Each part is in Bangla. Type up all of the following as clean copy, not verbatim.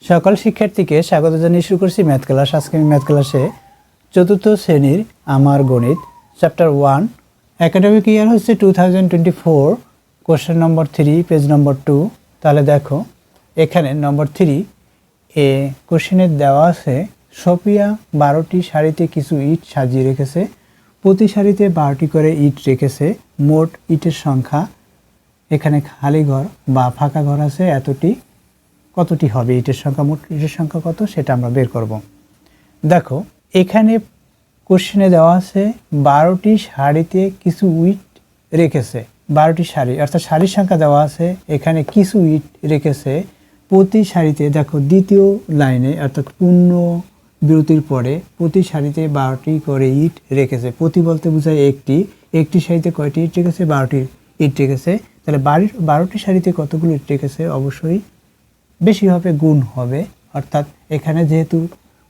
সকল শিক্ষার্থীকে স্বাগত জানিয়ে শুরু করছি ম্যাথ ক্লাস। আজকে আমি ম্যাথ ক্লাসে চতুর্থ শ্রেণীর আমার গণিত চ্যাপ্টার 1 একাডেমিক ইয়ার হচ্ছে 2024, কোশ্চেন নম্বর 3, পেজ নম্বর 2। তাহলে দেখো এখানে নম্বর 3 এ কোশ্চেনে দেওয়া আছে সোফিয়া 12টি শাড়িতে কিছু ইট সাজিয়ে রেখেছে, প্রতি শাড়িতে 12টি করে ইট রেখেছে, মোট ইটের সংখ্যা, এখানে খালি ঘর বা ফাঁকা ঘর আছে এতটি, কতটি হবে ইটের সংখ্যা, মোট ইটের সংখ্যা কত সেটা আমরা বের করব। দেখো এখানে কোশ্চেনে দেওয়া আছে 12টি শাড়িতে কিছু ইট রেখেছে, 12টি শাড়ি অর্থাৎ শাড়ির সংখ্যা দেওয়া আছে, এখানে কিছু ইট রেখেছে প্রতি শাড়িতে। দেখো দ্বিতীয় লাইনে অর্থাৎ পূর্ণ বিরতির পরে প্রতি শাড়িতে 12টি করে ইট রেখেছে। প্রতি বলতে বোঝায় একটি শাড়িতে কয়টি ইট রেখেছে, 12টি ইট রেখেছে। তাহলে 12টি শাড়িতে কতগুলো ইট রেখেছে, অবশ্যই বেশি হবে, গুণ হবে। অর্থাৎ এখানে যেহেতু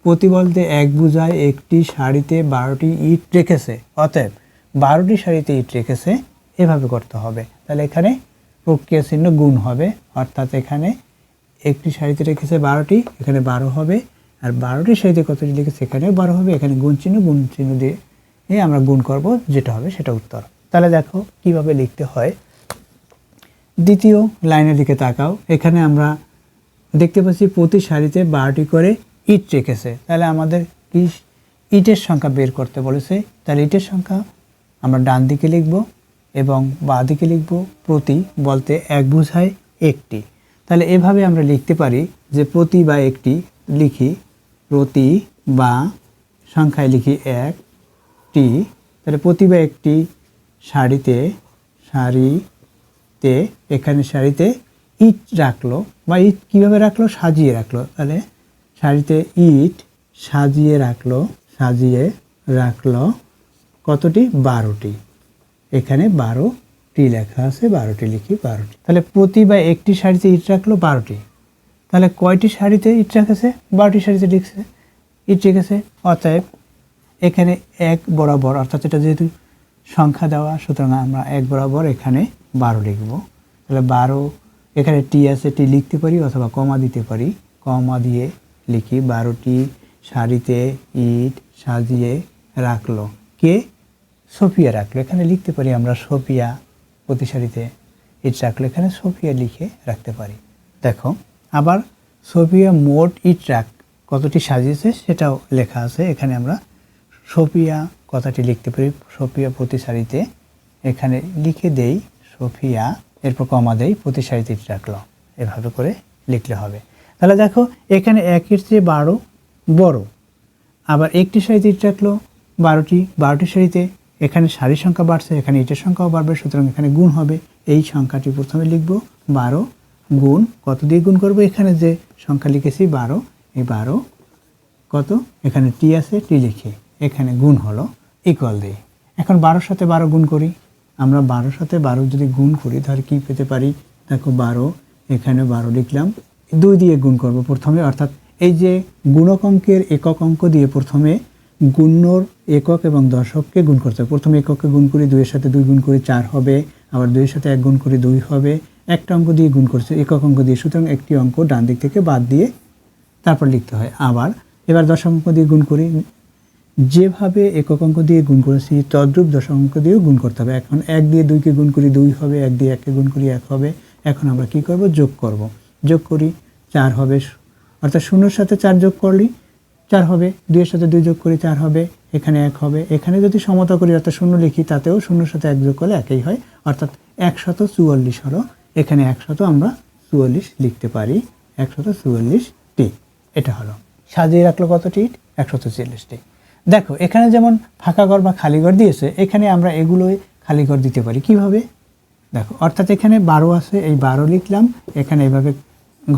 প্রতি বলতে এক বোঝায় একটি শাড়িতে 12টি ইট রেখেছে, অতএব 12টি শাড়িতে ইট রেখেছে, এভাবে করতে হবে। তাহলে এখানে প্রক্রিয়া চিহ্ন গুণ হবে, অর্থাৎ এখানে একটি শাড়িতে রেখেছে 12টি, এখানে 12 হবে, আর 12টি শাড়িতে কতটি রেখেছে এখানেও 12 হবে, এখানে গুণ চিহ্ন দিয়ে আমরা গুণ করব, যেটা হবে সেটা উত্তর। তাহলে দেখো কিভাবে লিখতে হয়। দ্বিতীয় লাইনের দিকে তাকাও, এখানে আমরা দেখতে পাচ্ছি প্রতি শাড়িতে 12টি করে ইট রেখেছে। তাহলে আমাদের কি ইটের সংখ্যা বের করতে বলেছে। তাহলে ইটের সংখ্যা আমরা ডান দিকে লিখব এবং বাঁ দিকে লিখব। প্রতি বলতে এক বোঝায় একটি, তাহলে এভাবে আমরা লিখতে পারি যে প্রতি বা একটি লিখি, প্রতি বা সংখ্যায় লিখি একটি। তাহলে প্রতি বা একটি শাড়িতে এখানে শাড়িতে ইট রাখলো, বা ইট কীভাবে রাখলো, সাজিয়ে রাখলো। তাহলে শাড়িতে ইট সাজিয়ে রাখলো কতটি, 12টি। এখানে 12টি লেখা আছে, 12টি লিখি, 12টি। তাহলে প্রতি বা একটি শাড়িতে ইট রাখলো 12টি। তাহলে কয়টি শাড়িতে ইট রেখেছে, 12টি শাড়িতে ইট রেখেছে। অতএব এখানে এক বরাবর, অর্থাৎ এটা যেহেতু সংখ্যা দেওয়া সুতরাং আমরা এক বরাবর এখানে 12 লিখব। তাহলে 12, এখানে টি আছে, টি লিখতে পারি অথবা কমা দিতে পারি, কমা দিয়ে লিখি 12টি শাড়িতে ইট সাজিয়ে রাখলো। কে, সোফিয়া রাখলো। এখানে লিখতে পারি আমরা সোফিয়া প্রতি শাড়িতে ইট রাখলো, এখানে সোফিয়া লিখে রাখতে পারি। দেখো আবার সোফিয়া মোট ইট কতটি সাজিয়েছে সেটাও লেখা আছে, এখানে আমরা সোফিয়া কথাটি লিখতে পারি, সোফিয়া প্রতি শাড়িতে, এখানে লিখে দেই সোফিয়া, এরপর কমা দেই প্রতি শাড়িতে ইট রাখলো, এভাবে করে লিখলে হবে। তাহলে দেখো এখানে একের চেয়ে 12 বড়, আবার একটি শাড়িতে ইট রাখলো 12টি শাড়িতে, এখানে শাড়ির সংখ্যা বাড়ছে, এখানে ইটের সংখ্যাও বাড়বে, সুতরাং এখানে গুণ হবে। এই সংখ্যাটি প্রথমে লিখব 12 গুণ কত দিয়ে গুণ করব, এখানে যে সংখ্যা লিখেছি 12, এই 12 কত, এখানে টি আছে, টি লিখে এখানে গুণ হলো, ইকুয়াল দিই। এখন 12 সাথে 12 গুণ করি, আমরা 12 সাথে 12 যদি গুণ করি তাহলে কি পেতে পারি, দেখো 12, এখানে 12 লিখলাম, 2 দিয়ে গুণ করব প্রথমে, অর্থাৎ এই যে গুণক অঙ্কের একক অঙ্ক দিয়ে প্রথমে গুণ্যর একক এবং দশককে গুণ করতে হবে। প্রথমে এককে গুণ করি, 2-এর সাথে 2 গুণ করি 4 হবে, আবার 2-এর সাথে 1 গুণ করি 2 হবে, একটা অঙ্ক দিয়ে গুণ করছে একক অঙ্ক দিয়ে, সুতরাং একটি অঙ্ক ডান দিক থেকে বাদ দিয়ে তারপর লিখতে হয়। আবার এবার দশক অঙ্ক দিয়ে গুণ করি, যেভাবে একক অঙ্ক দিয়ে গুণ করেছি তদ্রূপ দশক অঙ্ক দিয়েও গুণ করতে হবে। এখন 1 দিয়ে 2কে গুণ করি 2 হবে, 1 দিয়ে 1কে গুণ করি 1 হবে। এখন আমরা কি করব, যোগ করি 4 হবে, অর্থাৎ 0-এর সাথে 4 যোগ করলে 4 হবে, 2-এর সাথে 2 যোগ করি 4 হবে, এখানে 1 হবে। এখানে যদি সমতা করি অর্থাৎ 0 লিখি, তাতেও 0-এর সাথে 1 যোগ করলে একই হয়, অর্থাৎ 144 হলো। এখানে 100 আমরা 44 লিখতে পারি, 144টি। এটা হলো সাজিয়ে রাখলো কতটি, 144টি। দেখো এখানে যেমন ফাঁকা ঘর বা খালি ঘর দিয়েছে, এখানে আমরা এগুলোই খালি ঘর দিতে পারি কিভাবে, দেখো অর্থাৎ এখানে 12 আছে, এই 12 লিখলাম, এখানে এভাবে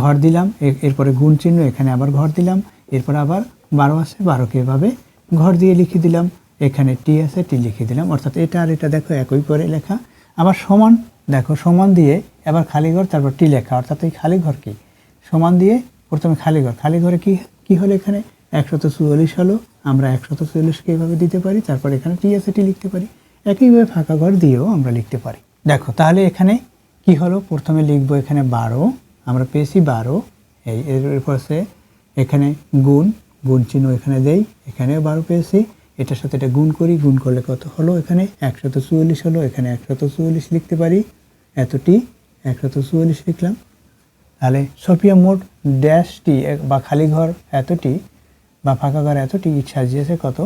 ঘর দিলাম, এরপরে গুণ চিহ্ন, এখানে আবার ঘর দিলাম, এরপর আবার 12 আছে, 12কে এভাবে ঘর দিয়ে লিখে দিলাম, এখানে টি আছে, টি লিখে দিলাম, অর্থাৎ এটা আর এটা দেখো একই করে লেখা। আবার সমান, দেখো সমান দিয়ে এবার খালি ঘর, তারপর টি লেখা, অর্থাৎ এই খালি ঘর কি, সমান দিয়ে প্রথমে খালি ঘরে কি হলো, এখানে 144 হলো, আমরা 144কে এভাবে দিতে পারি, তারপর এখানে টি আছে, টি লিখতে পারি। একইভাবে ফাঁকা ঘর দিয়েও আমরা লিখতে পারি। দেখো তাহলে এখানে কি হলো, প্রথমে লিখবো এখানে 12, আমরা পেয়েছি 12, এরপর আছে এখানে গুণ চিহ্ন এখানে দেই, এখানে 12 পেয়েছি, এটার সাথে এটা গুণ করি, গুণ করলে কত হলো, এখানে 144 হলো, এখানে 144 লিখতে পারি, এতটি 144 লিখলাম। তাহলে সোফিয়া মোট ড্যাশটি বা খালি ঘর এতটি বা ফাঁকা ঘর এতটি ইট সাজিয়েছে কত,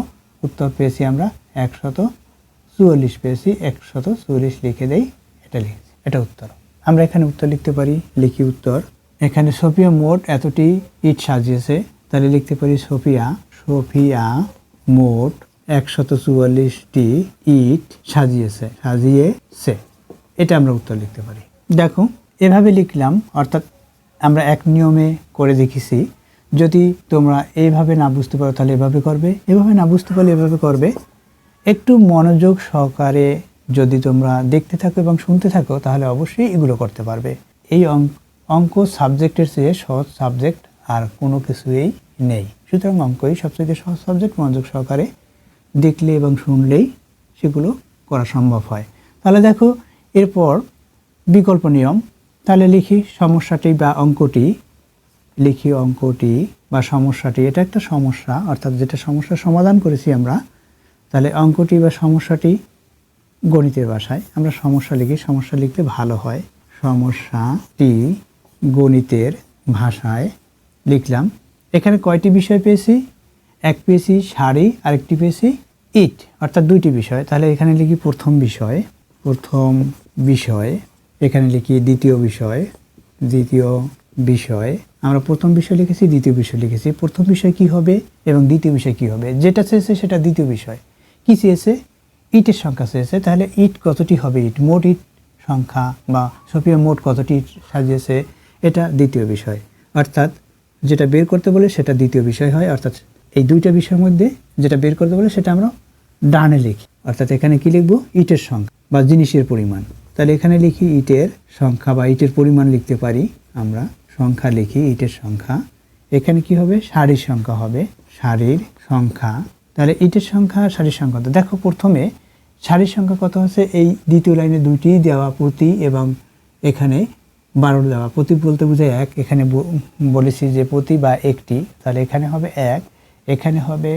উত্তর পেয়েছি আমরা 144 পেয়েছি, 144 লিখে দেই, এটা লিখেছি, এটা উত্তর। আমরা এখানে উত্তর লিখতে পারি, লিখি উত্তর। এখানে সোফিয়া মোট এতটি ইট সাজিয়েছে, তাহলে লিখতে পারি সোফিয়া মোট 144টি ইট সাজিয়েছে, এটা আমরা উত্তর লিখতে পারি। দেখো এভাবে লিখলাম, অর্থাৎ আমরা এক নিয়মে করে দেখেছি। যদি তোমরা এইভাবে না বুঝতে পারো তাহলে এভাবে করবে, এভাবে না বুঝতে পারলে এভাবে করবে। একটু মনোযোগ সহকারে যদি তোমরা দেখতে থাকো এবং শুনতে থাকো তাহলে অবশ্যই এগুলো করতে পারবে। এই অঙ্ক সাবজেক্টের চেয়ে সহজ সাবজেক্ট আর কোনো কিছুই নেই, সুতরাং অঙ্কই সবচেয়ে সহজ সাবজেক্ট। মনোযোগ সহকারে দেখলে এবং শুনলেই সেগুলো করা সম্ভব হয়। তাহলে দেখো এরপর বিকল্প নিয়ম, তাহলে লিখি সমস্যাটি বা অঙ্কটি, লিখি অঙ্কটি বা সমস্যাটি। এটা একটা সমস্যা, অর্থাৎ যেটা সমস্যার সমাধান করেছি আমরা। তাহলে অঙ্কটি বা সমস্যাটি গণিতের ভাষায় আমরা সমস্যা লিখি, সমস্যা লিখতে ভালো হয়। সমস্যাটি গণিতের ভাষায় লিখলাম। এখানে কয়টি বিষয় পেয়েছি, এক পেয়েছি শাড়ি, আরেকটি পেয়েছি ইট, অর্থাৎ দুইটি বিষয়। তাহলে এখানে লিখি প্রথম বিষয়, এখানে লিখি দ্বিতীয় বিষয়। আমরা প্রথম বিষয় লিখেছি, দ্বিতীয় বিষয় লিখেছি। প্রথম বিষয় কি হবে এবং দ্বিতীয় বিষয় কি হবে, যেটা চেয়েছে সেটা দ্বিতীয় বিষয়। কি চেয়েছে, ইটের সংখ্যা চেয়েছে, তাহলে ইট কতটি হবে, ইট মোট ইট সংখ্যা বা সোফিয়া মোট কতটি ইট সাজিয়েছে, এটা দ্বিতীয় বিষয়। অর্থাৎ যেটা বের করতে বলে সেটা দ্বিতীয় বিষয় হয়। অর্থাৎ এই দুইটা বিষয়ের মধ্যে যেটা বের করতে বলে সেটা আমরা ডানে লিখি, অর্থাৎ এখানে কি লিখবো, ইটের সংখ্যা বা জিনিসের পরিমাণ। তাহলে এখানে লিখি ইটের সংখ্যা বা ইটের পরিমাণ লিখতে পারি আমরা, সংখ্যা লিখি ইটের সংখ্যা। এখানে কি হবে, শাড়ির সংখ্যা হবে, শাড়ির সংখ্যা। তাহলে ইটের সংখ্যা, শাড়ির সংখ্যা। তো দেখো প্রথমে শাড়ির সংখ্যা কত আছে, এই দ্বিতীয় লাইনে দুইটি দেওয়া, প্রতি এবং এখানে 12 দেওয়া। প্রতি বলতে বোঝায় এক, এখানে বলেছি যে প্রতি বা একটি, তাহলে এখানে হবে এক, এখানে হবে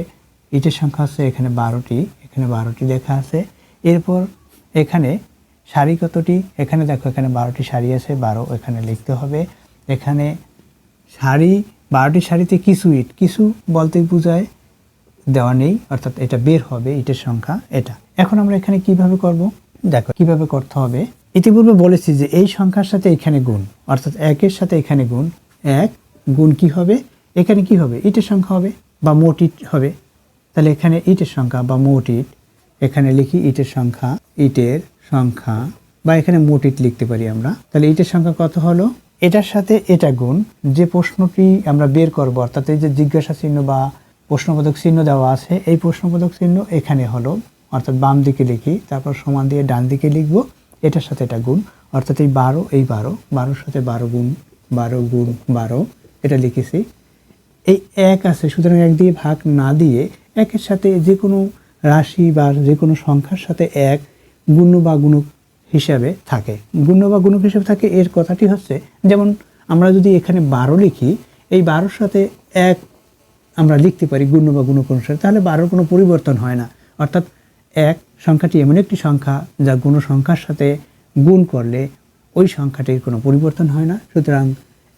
ইটের সংখ্যা আছে এখানে 12টি, এখানে 12টি লেখা আছে। এরপর এখানে শাড়ি কতটি, এখানে দেখো এখানে 12টি শাড়ি আছে, 12 এখানে লিখতে হবে। এখানে শাড়ি 12টি শাড়িতে কিছু ইট, কিছু বলতে বোঝায় দেওয়া নেই, অর্থাৎ এটা বের হবে ইটের সংখ্যা এটা। এখন আমরা এখানে কিভাবে করব, দেখো কিভাবে করতে হবে। ইতিপূর্বে বলেছি যে এই সংখ্যার সাথে এখানে গুণ, অর্থাৎ একের সাথে এখানে গুণ, এক গুণ কি হবে, এখানে কি হবে, ইটের সংখ্যা হবে বা মোট ইট হবে। তাহলে এখানে ইটের সংখ্যা বা মোট ইট, এখানে লিখি ইটের সংখ্যা বা এখানে মোট ইট লিখতে পারি আমরা। তাহলে ইটের সংখ্যা কত হলো, এটার সাথে এটা গুণ, যে প্রশ্নটি আমরা বের করব, অর্থাৎ এই যে জিজ্ঞাসা চিহ্ন বা প্রশ্নবোধক চিহ্ন দেওয়া আছে, এই প্রশ্নবোধক চিহ্ন এখানে হলো, অর্থাৎ বাম দিকে লিখি, তারপর সমান দিয়ে ডান দিকে লিখব, এটার সাথে এটা গুণ, অর্থাৎ এই 12, এই 12 সাথে 12 গুণ 12 এটা লিখেছি। এই এক আছে, সুতরাং এক দিয়ে ভাগ না দিয়ে একের সাথে যে কোনো রাশি বা যে কোনো সংখ্যার সাথে এক গুণ্য বা গুণক হিসাবে থাকে, এর কথাটি হচ্ছে, যেমন আমরা যদি এখানে 12 লিখি, এই 12-র সাথে এক আমরা লিখতে পারি গুণ্য বা গুণক অনুসারে, তাহলে 12-র কোনো পরিবর্তন হয় না। অর্থাৎ এক সংখ্যাটি এমন একটি সংখ্যা যা গুণ সংখ্যার সাথে গুণ করলে ওই সংখ্যাটির কোনো পরিবর্তন হয় না, সুতরাং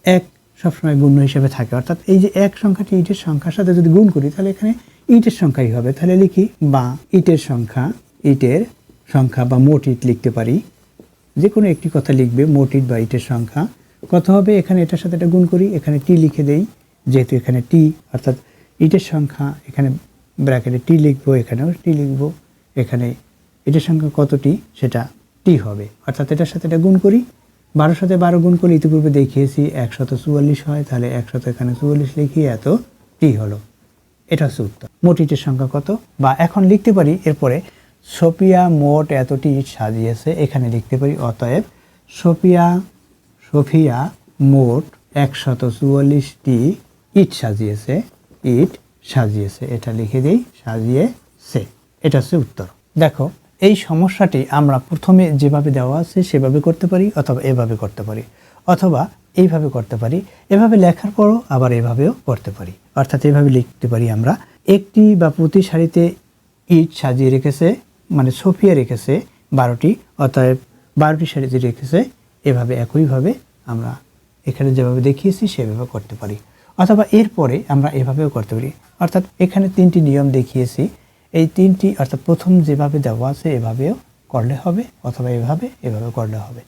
এক সবসময় গুণ্য হিসেবে থাকে। অর্থাৎ এই যে এক সংখ্যাটি ইটের সংখ্যার সাথে যদি গুণ করি তাহলে এখানে ইটের সংখ্যাই হবে। তাহলে লিখি বা ইটের সংখ্যা বা মোট ইট লিখতে পারি, যে কোনো একটি কথা লিখবে, মোট ইট বা ইটের সংখ্যা কত হবে, এখানে এটার সাথে এটা গুণ করি, এখানে টি লিখে দেই, যেহেতু এখানে টি, অর্থাৎ ইটের সংখ্যা এখানে ব্র্যাকেটে টি লিখবো, এখানেও টি লিখবো, এখানে ইটের সংখ্যা কতটি সেটা টি হবে, অর্থাৎ এটার সাথে এটা গুণ করি, 12-র সাথে 12 গুণ করলে ইতিপূর্বে দেখিয়েছি 144 হয়, তাহলে 100 এখানে 44 লিখি, এত টি হলো। এটা হচ্ছে উত্তর। মোট ইটের সংখ্যা কত, বা এখন লিখতে পারি এরপরে সোফিয়া মোট এতটি ইট সাজিয়েছে, এখানে লিখতে পারি অতএব সোফিয়া মোট 144টি ইট সাজিয়েছে, এটা লিখে দিই, সাজিয়েছে, এটা হচ্ছে উত্তর। দেখো এই সমস্যাটি আমরা প্রথমে যেভাবে দেওয়া আছে সেভাবে করতে পারি, অথবা এভাবে করতে পারি, অথবা এইভাবে করতে পারি, এভাবে লেখার পরও আবার এভাবেও করতে পারি। অর্থাৎ এভাবে লিখতে পারি আমরা, একটি বা প্রতি সারিতে ইট সাজিয়ে রেখেছে, মানে ছপিয়ে রেখেছে 12টি, অতএব 12টি সারিতে রেখেছে। এভাবে একইভাবে আমরা এখানে যেভাবে দেখিয়েছি সেভাবে করতে পারি। অথবা এরপরে আমরা এভাবেও করতে পারি, অর্থাৎ এখানে 3টি নিয়ম দেখিয়েছি, এই 3টি অর্থাৎ প্রথম যেভাবে দেওয়া আছে এভাবেও করলে হবে, অথবা এভাবে করলে হবে।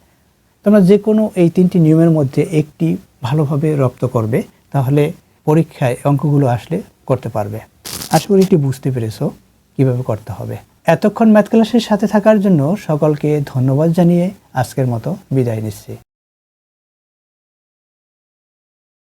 তোমরা যে কোনো এই 3টি নিয়মের মধ্যে একটি ভালোভাবে রপ্ত করবে, তাহলে পরীক্ষায় অঙ্কগুলো আসলে করতে পারবে। আশা করি এটি বুঝতে পেরেছো কীভাবে করতে হবে। এতক্ষণ ম্যাথ ক্লাসের সাথে থাকার জন্য সকলকে ধন্যবাদ জানিয়ে আজকের মতো বিদায় নিচ্ছি।